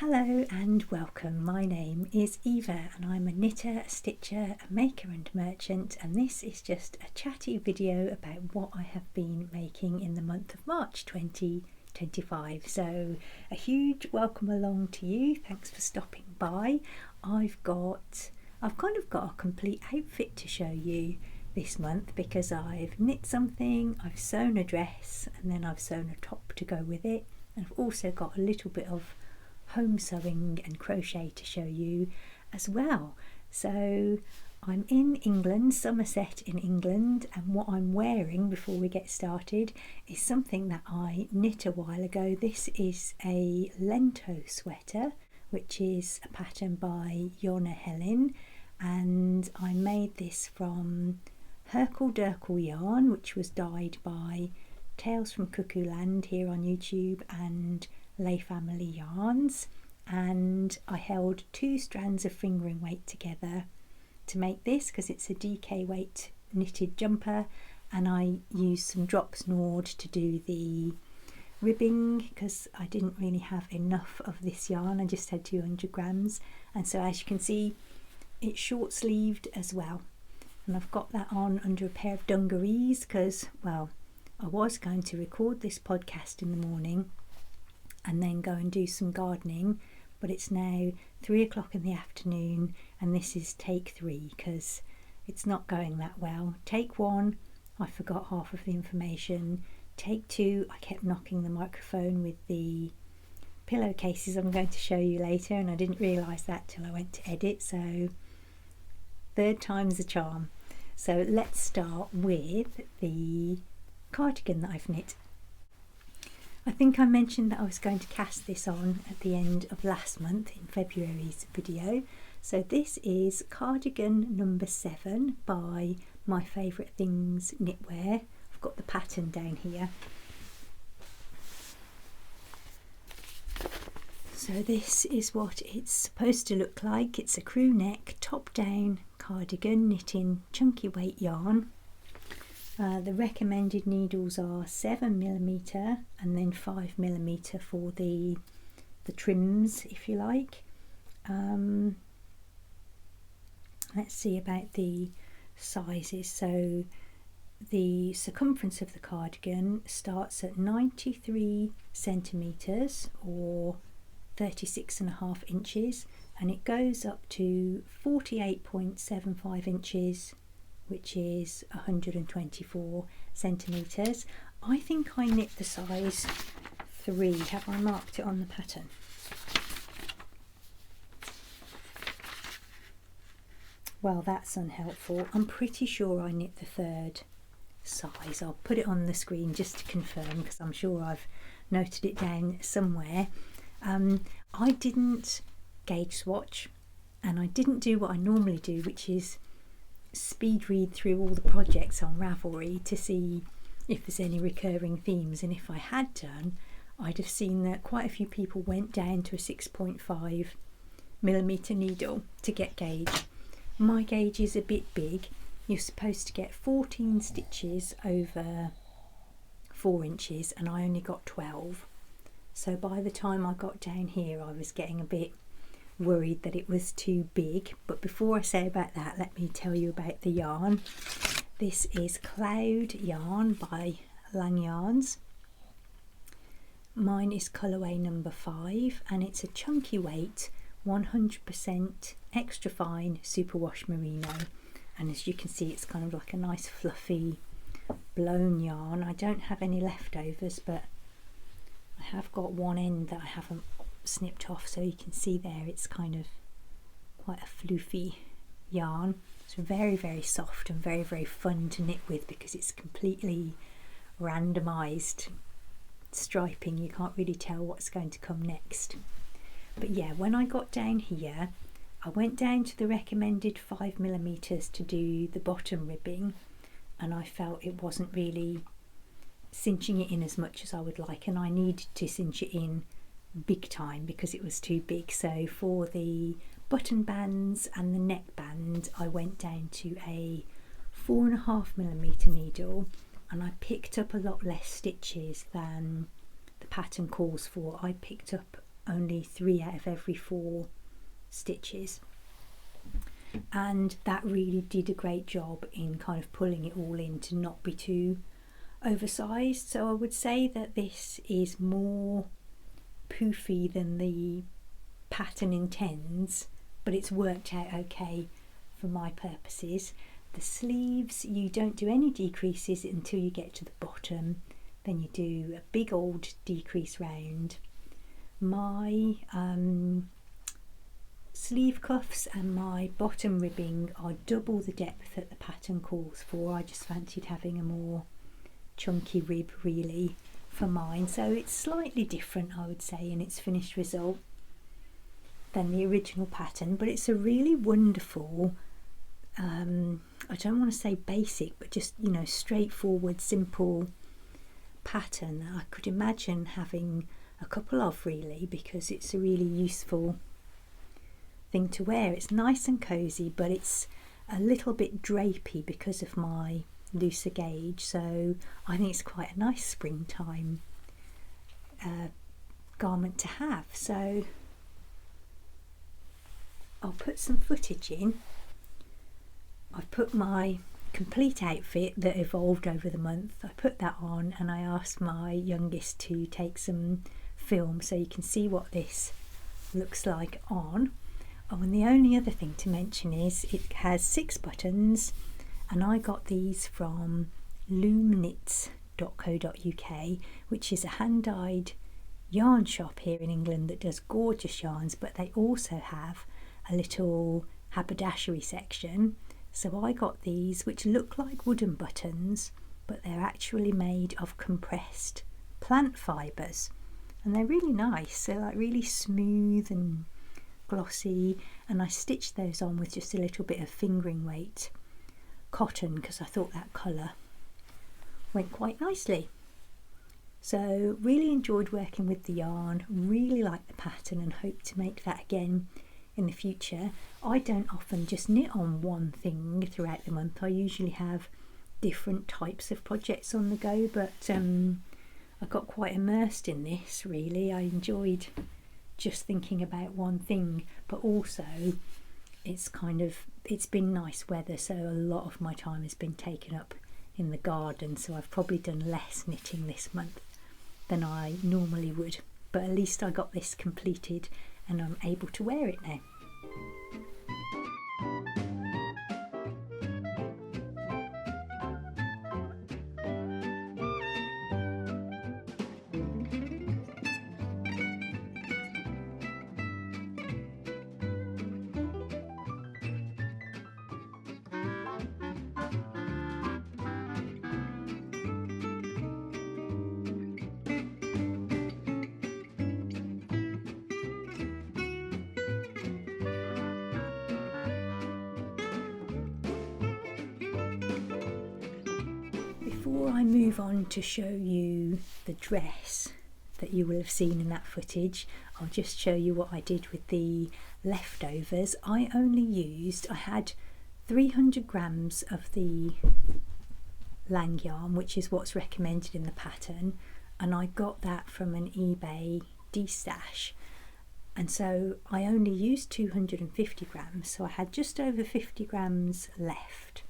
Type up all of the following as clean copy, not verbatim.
Hello and welcome. My name is Eva and I'm a knitter, a stitcher, a maker and merchant, and this is just a chatty video about what I have been making in the month of March 2025. So a huge welcome along to you. Thanks for stopping by. I've kind of got a complete outfit to show you this month because I've knit something, I've sewn a dress, and then I've sewn a top to go with it. And I've also got a little bit of home sewing and crochet to show you as well. So I'm in England, Somerset in England, and what I'm wearing before we get started is something that I knit a while ago. This is a Lento sweater, which is a pattern by Jonna Helen, and I made this from Herkel Durkle yarn, which was dyed by Tales from Cuckoo Land here on YouTube and Lay Family Yarns, and I held 2 strands of fingering weight together to make this because it's a DK weight knitted jumper, and I used some drop snored to do the ribbing because I didn't really have enough of this yarn. I just had 200 grams, and so as you can see it's short sleeved as well, and I've got that on under a pair of dungarees because, well, I was going to record this podcast in the morning and then go and do some gardening, but it's now 3 o'clock in the afternoon and this is take 3 because it's not going that well. Take 1, I forgot half of the information. Take 2, I kept knocking the microphone with the pillowcases I'm going to show you later, and I didn't realise that till I went to edit, so 3rd time's a charm. So let's start with the cardigan that I've knit. I think I mentioned that I was going to cast this on at the end of last month in February's video. So this is cardigan number 7 by My Favourite Things Knitwear. I've got the pattern down here. So this is what it's supposed to look like. It's a crew neck, top down cardigan knit in chunky weight yarn. The recommended needles are 7mm and then 5mm for the trims, if you like. Let's see about the sizes. So the circumference of the cardigan starts at 93 centimetres or 36.5 inches, and it goes up to 48.75 inches, which is 124 centimetres. I think I knit the size 3. Have I marked it on the pattern? Well, that's unhelpful. I'm pretty sure I knit the 3rd size. I'll put it on the screen just to confirm because I'm sure I've noted it down somewhere. I didn't gauge swatch, and I didn't do what I normally do, which is speed read through all the projects on Ravelry to see if there's any recurring themes, and if I had done, I'd have seen that quite a few people went down to a 6.5mm needle to get gauge. My gauge is a bit big. You're supposed to get 14 stitches over 4 inches and I only got 12, so by the time I got down here I was getting a bit worried that it was too big. But before I say about that, let me tell you about the yarn. This is Cloud yarn by Lang Yarns. Mine is colourway number 5 and it's a chunky weight 100% extra fine superwash merino, and as you can see it's kind of like a nice fluffy blown yarn. I don't have any leftovers, but I have got one end that I haven't snipped off, so you can see there it's kind of quite a floofy yarn. It's very, very soft and very, very fun to knit with because it's completely randomized striping. You can't really tell what's going to come next. But yeah, when I got down here I went down to the recommended 5mm to do the bottom ribbing, and I felt it wasn't really cinching it in as much as I would like, and I needed to cinch it in big time because it was too big. So for the button bands and the neck band I went down to a 4.5mm needle, and I picked up a lot less stitches than the pattern calls for. I picked up only 3 out of every 4 stitches, and that really did a great job in kind of pulling it all in to not be too oversized. So I would say that this is more poofy than the pattern intends, but it's worked out okay for my purposes. The sleeves, you don't do any decreases until you get to the bottom, then you do a big old decrease round. My sleeve cuffs and my bottom ribbing are double the depth that the pattern calls for. I just fancied having a more chunky rib really for mine, so it's slightly different, I would say, in its finished result than the original pattern, but it's a really wonderful, I don't want to say basic, but just, you know, straightforward, simple pattern that I could imagine having a couple of really, because it's a really useful thing to wear. It's nice and cozy, but it's a little bit drapey because of my looser gauge, so I think it's quite a nice springtime garment to have. So I'll put some footage in. I've put my complete outfit that evolved over the month, I put that on, and I asked my youngest to take some film so you can see what this looks like on. Oh, and the only other thing to mention is it has 6 buttons, and I got these from loomknits.co.uk, which is a hand-dyed yarn shop here in England that does gorgeous yarns, but they also have a little haberdashery section. So I got these, which look like wooden buttons, but they're actually made of compressed plant fibres, and they're really nice. They're like really smooth and glossy, and I stitched those on with just a little bit of fingering weight cotton because I thought that colour went quite nicely. So really enjoyed working with the yarn, really like the pattern, and hope to make that again in the future. I don't often just knit on one thing throughout the month. I usually have different types of projects on the go, but I got quite immersed in this really. I enjoyed just thinking about one thing, but also it's been nice weather, so a lot of my time has been taken up in the garden, so I've probably done less knitting this month than I normally would, but at least I got this completed and I'm able to wear it now. Before I move on to show you the dress that you will have seen in that footage, I'll just show you what I did with the leftovers. I had 300 grams of the lang yarn, which is what's recommended in the pattern, and I got that from an eBay de-stash, and so I only used 250 grams, so I had just over 50 grams left.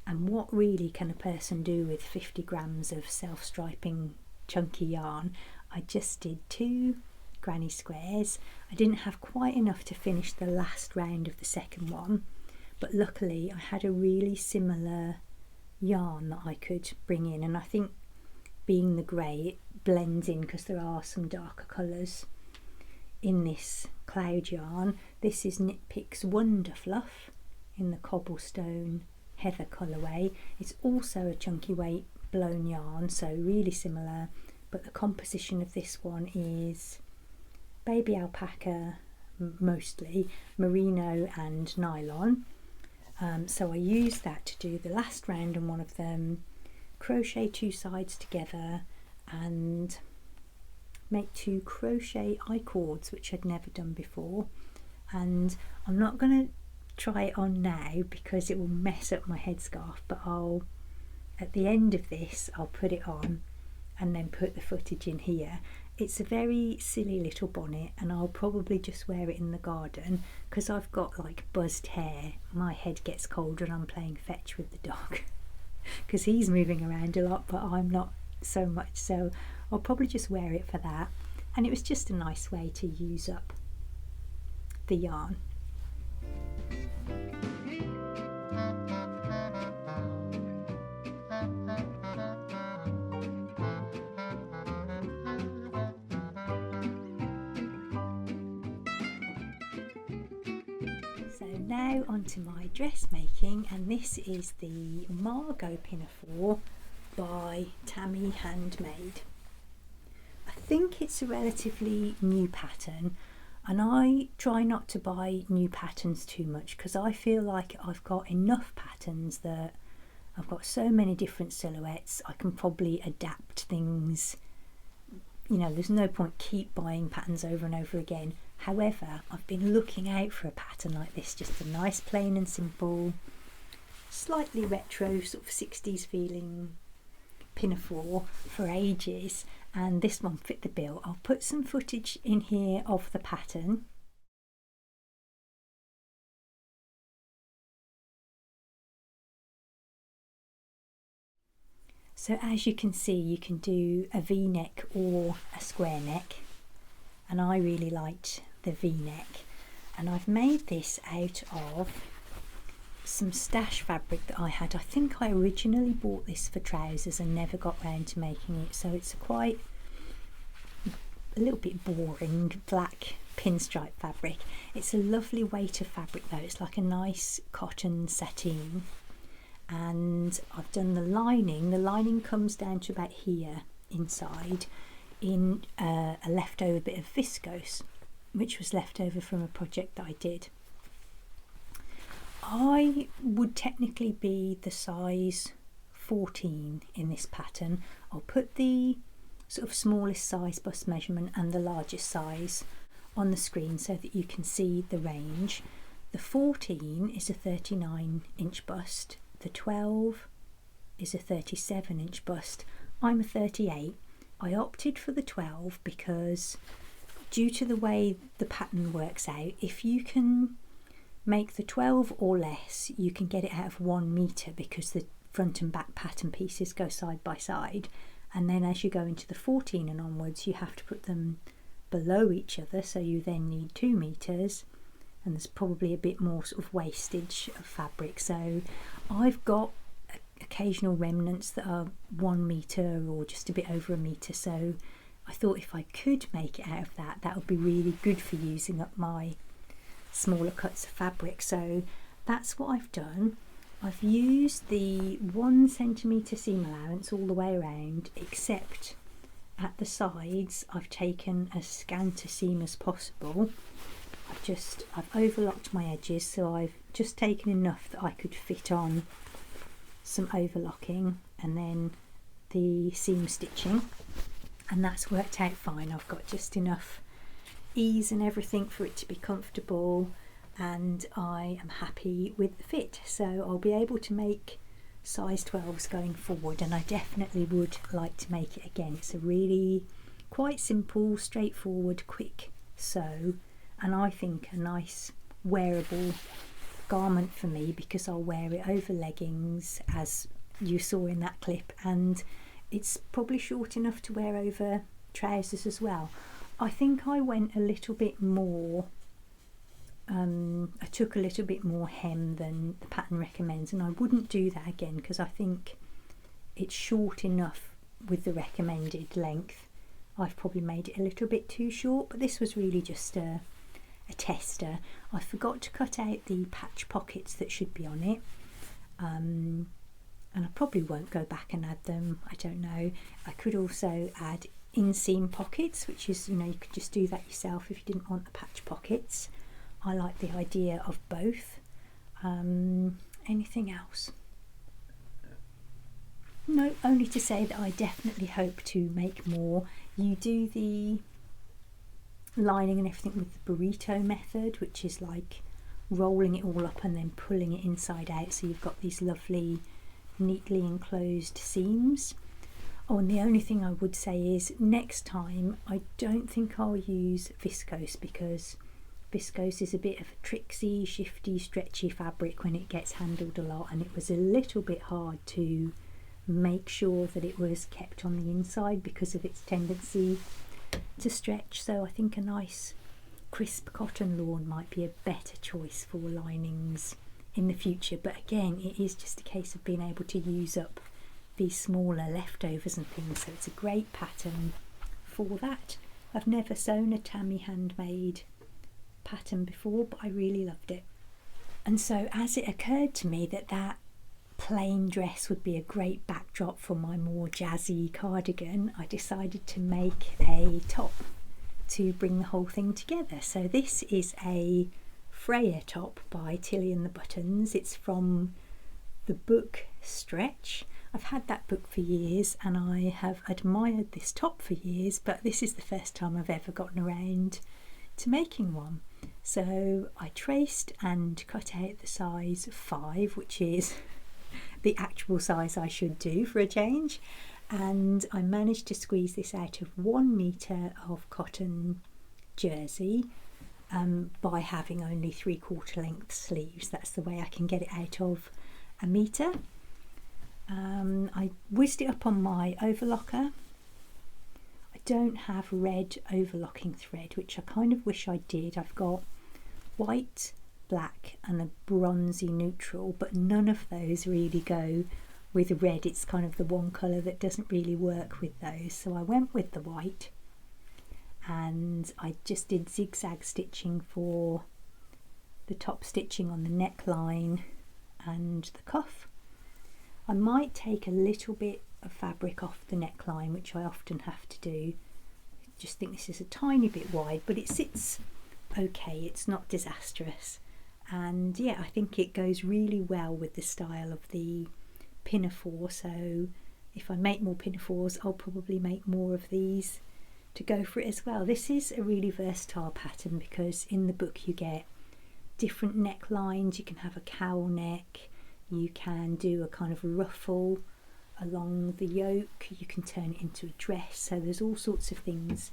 And what really can a person do with 50 grams of self-striping chunky yarn? I just did 2 granny squares. I didn't have quite enough to finish the last round of the second one, but luckily I had a really similar yarn that I could bring in, and I think being the grey, it blends in because there are some darker colours in this cloud yarn. This is Knit Picks Wonder Fluff in the cobblestone heather colourway. It's also a chunky weight blown yarn, so really similar, but the composition of this one is baby alpaca, mostly merino and nylon. So I used that to do the last round on one of them, crochet 2 sides together and make 2 crochet I-cords, which I'd never done before. And I'm not going to try it on now because it will mess up my headscarf, but at the end of this I'll put it on and then put the footage in here. It's a very silly little bonnet, and I'll probably just wear it in the garden because I've got like buzzed hair. My head gets cold when I'm playing fetch with the dog because he's moving around a lot, but I'm not so much, so I'll probably just wear it for that. And it was just a nice way to use up the yarn. So now onto my dressmaking, and this is the Margot Pinafore by Tammy Handmade. I think it's a relatively new pattern, and I try not to buy new patterns too much because I feel like I've got enough patterns that I've got so many different silhouettes, I can probably adapt things. You know, there's no point keep buying patterns over and over again. However, I've been looking out for a pattern like this, just a nice plain and simple, slightly retro sort of 60s feeling pinafore for ages, and this one fit the bill. I'll put some footage in here of the pattern. So as you can see, you can do a V-neck or a square neck, and I really liked the V-neck, and I've made this out of some stash fabric that I had. I think I originally bought this for trousers and never got round to making it, so it's a little bit boring black pinstripe fabric. It's a lovely weight of fabric though, it's like a nice cotton sateen. And I've done the lining. The lining comes down to about here inside in a leftover bit of viscose, which was left over from a project that I did. I would technically be the size 14 in this pattern. I'll put the sort of smallest size bust measurement and the largest size on the screen so that you can see the range. The 14 is a 39-inch bust. The 12 is a 37-inch bust. I'm a 38. I opted for the 12 because due to the way the pattern works out, if you can make the 12 or less, you can get it out of 1 metre because the front and back pattern pieces go side by side, and then as you go into the 14 and onwards you have to put them below each other, so you then need 2 metres, and there's probably a bit more sort of wastage of fabric. So I've got occasional remnants that are 1 metre or just a bit over a metre, so I thought if I could make it out of that, that would be really good for using up my smaller cuts of fabric. So that's what I've done. I've used the 1 centimetre seam allowance all the way around, except at the sides I've taken as scant a seam as possible. I've overlocked my edges, so I've just taken enough that I could fit on some overlocking and then the seam stitching, and that's worked out fine. I've got just enough ease and everything for it to be comfortable, and I am happy with the fit, so I'll be able to make size 12s going forward, and I definitely would like to make it again. It's a really quite simple, straightforward, quick sew, and I think a nice wearable garment for me because I'll wear it over leggings, as you saw in that clip, and it's probably short enough to wear over trousers as well. I think I went a little bit more, I took a little bit more hem than the pattern recommends, and I wouldn't do that again because I think it's short enough with the recommended length. I've probably made it a little bit too short, but this was really just a tester. I forgot to cut out the patch pockets that should be on it, and I probably won't go back and add them, I don't know. I could also add inseam pockets, which is, you know, you could just do that yourself if you didn't want the patch pockets. I like the idea of both. Anything else? No, only to say that I definitely hope to make more. You do the lining and everything with the burrito method, which is like rolling it all up and then pulling it inside out, so you've got these lovely neatly enclosed seams. Oh, and the only thing I would say is next time I don't think I'll use viscose, because viscose is a bit of a tricksy, shifty, stretchy fabric when it gets handled a lot, and it was a little bit hard to make sure that it was kept on the inside because of its tendency to stretch. So I think a nice crisp cotton lawn might be a better choice for linings in the future. But again, it is just a case of being able to use up these smaller leftovers and things, so it's a great pattern for that. I've never sewn a Tammy handmade pattern before, but I really loved it. And so as it occurred to me that that plain dress would be a great backdrop for my more jazzy cardigan, I decided to make a top to bring the whole thing together. So this is a Freya top by Tilly and the Buttons. It's from the book Stretch. I've had that book for years and I have admired this top for years, but this is the first time I've ever gotten around to making one. So I traced and cut out the size 5, which is the actual size I should do for a change, and I managed to squeeze this out of 1 metre of cotton jersey by having only 3/4 length sleeves. That's the way I can get it out of a metre. I whizzed it up on my overlocker. I don't have red overlocking thread, which I kind of wish I did. I've got white, black and a bronzy neutral, but none of those really go with red. It's kind of the one colour that doesn't really work with those, so I went with the white, and I just did zigzag stitching for the top stitching on the neckline and the cuff. I might take a little bit of fabric off the neckline, which I often have to do. I just think this is a tiny bit wide, but it sits okay, it's not disastrous. And yeah, I think it goes really well with the style of the pinafore, so if I make more pinafores I'll probably make more of these to go for it as well. This is a really versatile pattern because in the book you get different necklines. You can have a cowl neck, you can do a kind of ruffle along the yoke, you can turn it into a dress, so there's all sorts of things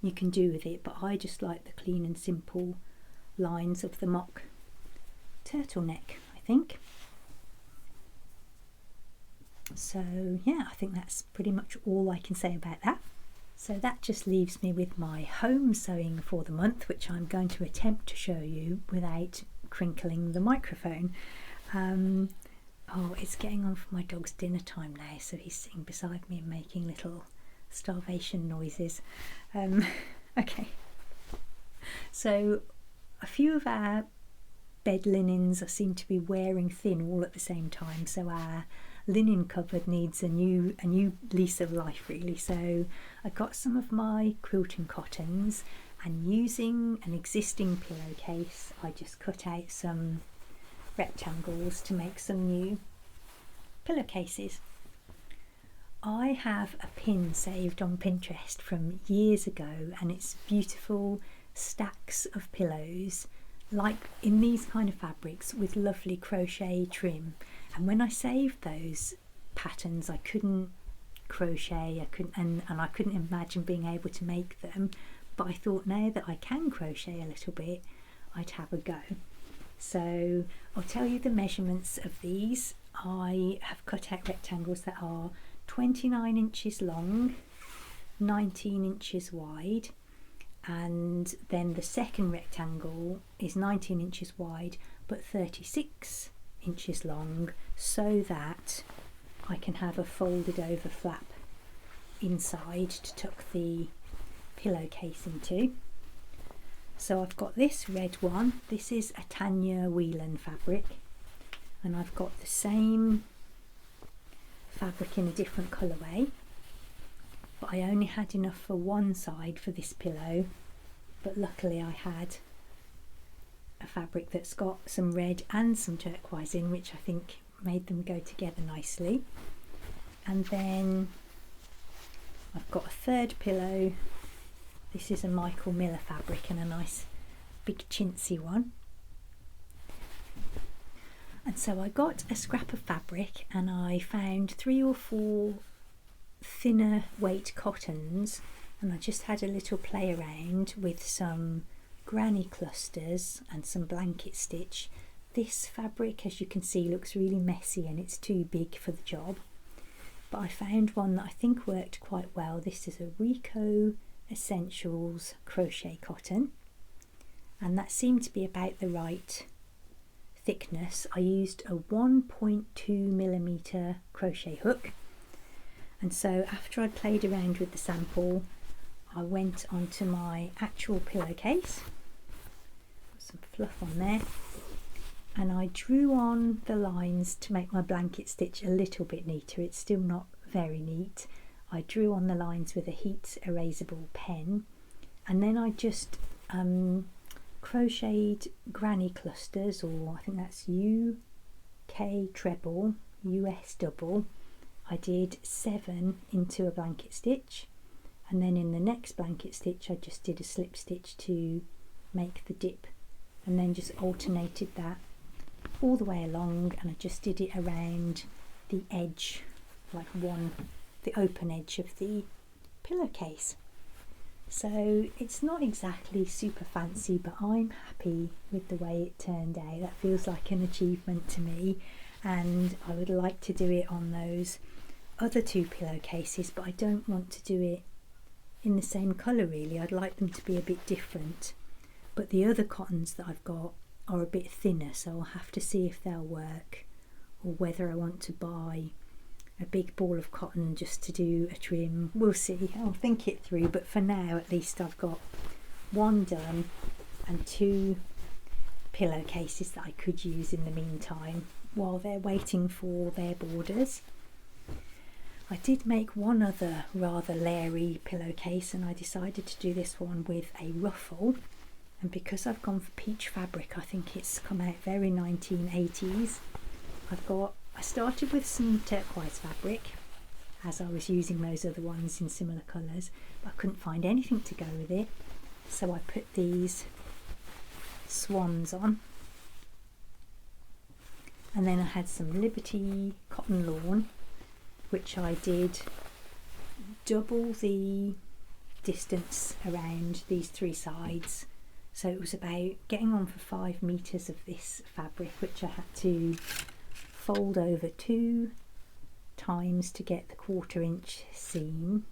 you can do with it, but I just like the clean and simple lines of the mock turtleneck, I think. So yeah, I think that's pretty much all I can say about that. So that just leaves me with my home sewing for the month, which I'm going to attempt to show you without crinkling the microphone. Oh, it's getting on for my dog's dinner time now, so he's sitting beside me and making little starvation noises. Okay, so a few of our bed linens seem to be wearing thin all at the same time, so our linen cupboard needs a new lease of life really. So I got some of my quilting cottons, and using an existing pillowcase I just cut out some rectangles to make some new pillowcases. I have a pin saved on Pinterest from years ago, and it's beautiful stacks of pillows like in these kind of fabrics with lovely crochet trim. And when I saved those patterns I couldn't crochet, and I couldn't imagine being able to make them, but I thought now that I can crochet a little bit I'd have a go. So I'll tell you the measurements of these. I have cut out rectangles that are 29 inches long, 19 inches wide, and then the second rectangle is 19 inches wide but 36 inches long, so that I can have a folded over flap inside to tuck the pillowcase into. So I've got this red one. This is a Tanya Whelan fabric, and I've got the same fabric in a different colourway, but I only had enough for one side for this pillow, but luckily I had a fabric that's got some red and some turquoise in, which I think made them go together nicely. And then I've got a third pillow. This is a Michael Miller fabric and a nice big chintzy one. And so I got a scrap of fabric and I found 3 or 4 thinner weight cottons, and I just had a little play around with some granny clusters and some blanket stitch. This fabric, as you can see, looks really messy and it's too big for the job, but I found one that I think worked quite well. This is a Rico Essentials crochet cotton, and that seemed to be about the right thickness. I used a 1.2mm crochet hook, and so after I played around with the sample, I went onto my actual pillowcase, put some fluff on there, and I drew on the lines to make my blanket stitch a little bit neater. It's still not very neat. I drew on the lines with a heat erasable pen, and then I just crocheted granny clusters, or I think that's UK treble, US double. I did 7 into a blanket stitch, and then in the next blanket stitch I just did a slip stitch to make the dip, and then just alternated that all the way along, and I just did it around the edge, like the open edge of the pillowcase. So it's not exactly super fancy, but I'm happy with the way it turned out. That feels like an achievement to me, and I would like to do it on those other 2 pillowcases, but I don't want to do it in the same colour really. I'd like them to be a bit different, but the other cottons that I've got are a bit thinner, so I'll have to see if they'll work, or whether I want to buy a big ball of cotton just to do a trim. We'll see, I'll think it through, but for now at least I've got 1 done and 2 pillowcases that I could use in the meantime while they're waiting for their borders. I did make one other rather leery pillowcase, and I decided to do this one with a ruffle, and because I've gone for peach fabric, I think it's come out very 1980s. I started with some turquoise fabric, as I was using those other ones in similar colours, but I couldn't find anything to go with it, so I put these swans on, and then I had some Liberty cotton lawn, which I did double the distance around these 3 sides, so it was about getting on for 5 meters of this fabric, which I had to fold over 2 times to get the 1/4 inch seam,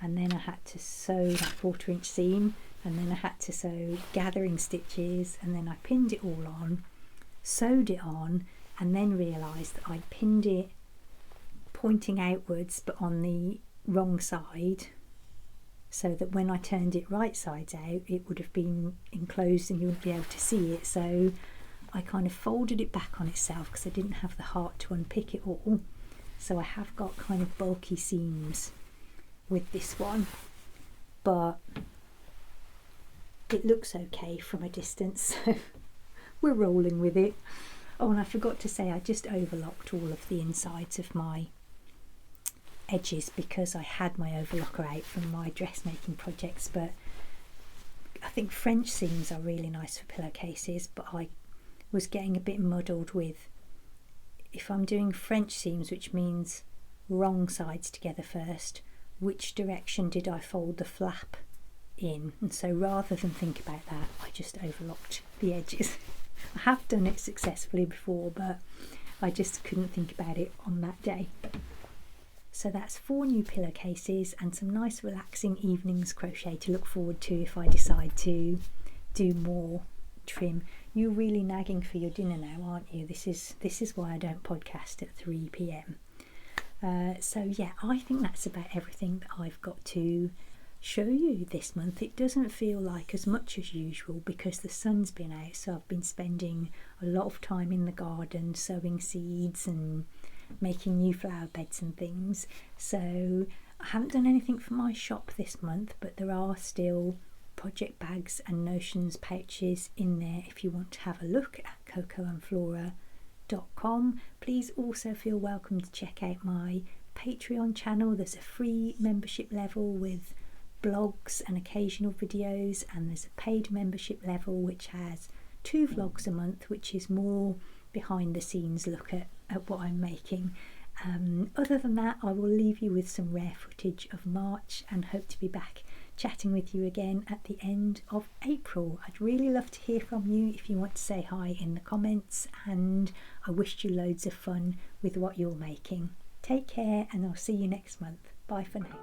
and then I had to sew that 1/4 inch seam, and then I had to sew gathering stitches, and then I pinned it all on, sewed it on, and then realised that I'd pinned it pointing outwards but on the wrong side, so that when I turned it right sides out it would have been enclosed and you wouldn't be able to see it. So I kind of folded it back on itself because I didn't have the heart to unpick it all. So I have got kind of bulky seams with this one, but it looks okay from a distance, so we're rolling with it. Oh, and I forgot to say I just overlocked all of the insides of my edges because I had my overlocker out from my dressmaking projects, but I think French seams are really nice for pillowcases, but I was getting a bit muddled with, if I'm doing French seams, which means wrong sides together first, which direction did I fold the flap in? And so rather than think about that, I just overlocked the edges. I have done it successfully before, but I just couldn't think about it on that day. So that's 4 new pillowcases and some nice relaxing evenings crochet to look forward to if I decide to do more trim. You're really nagging for your dinner now, aren't you? This is why I don't podcast at 3 p.m. So yeah, I think that's about everything that I've got to show you this month. It doesn't feel like as much as usual because the sun's been out, so I've been spending a lot of time in the garden sowing seeds and making new flower beds and things. So I haven't done anything for my shop this month, but there are still project bags and notions pouches in there if you want to have a look at cocoandflora.com. Please also feel welcome to check out my Patreon channel. There's a free membership level with blogs and occasional videos, and there's a paid membership level which has 2 vlogs a month, which is more behind the scenes look at what I'm making. Other than that, I will leave you with some rare footage of March and hope to be back chatting with you again at the end of April. I'd really love to hear from you if you want to say hi in the comments, and I wished you loads of fun with what you're making. Take care, and I'll see you next month. Bye for now.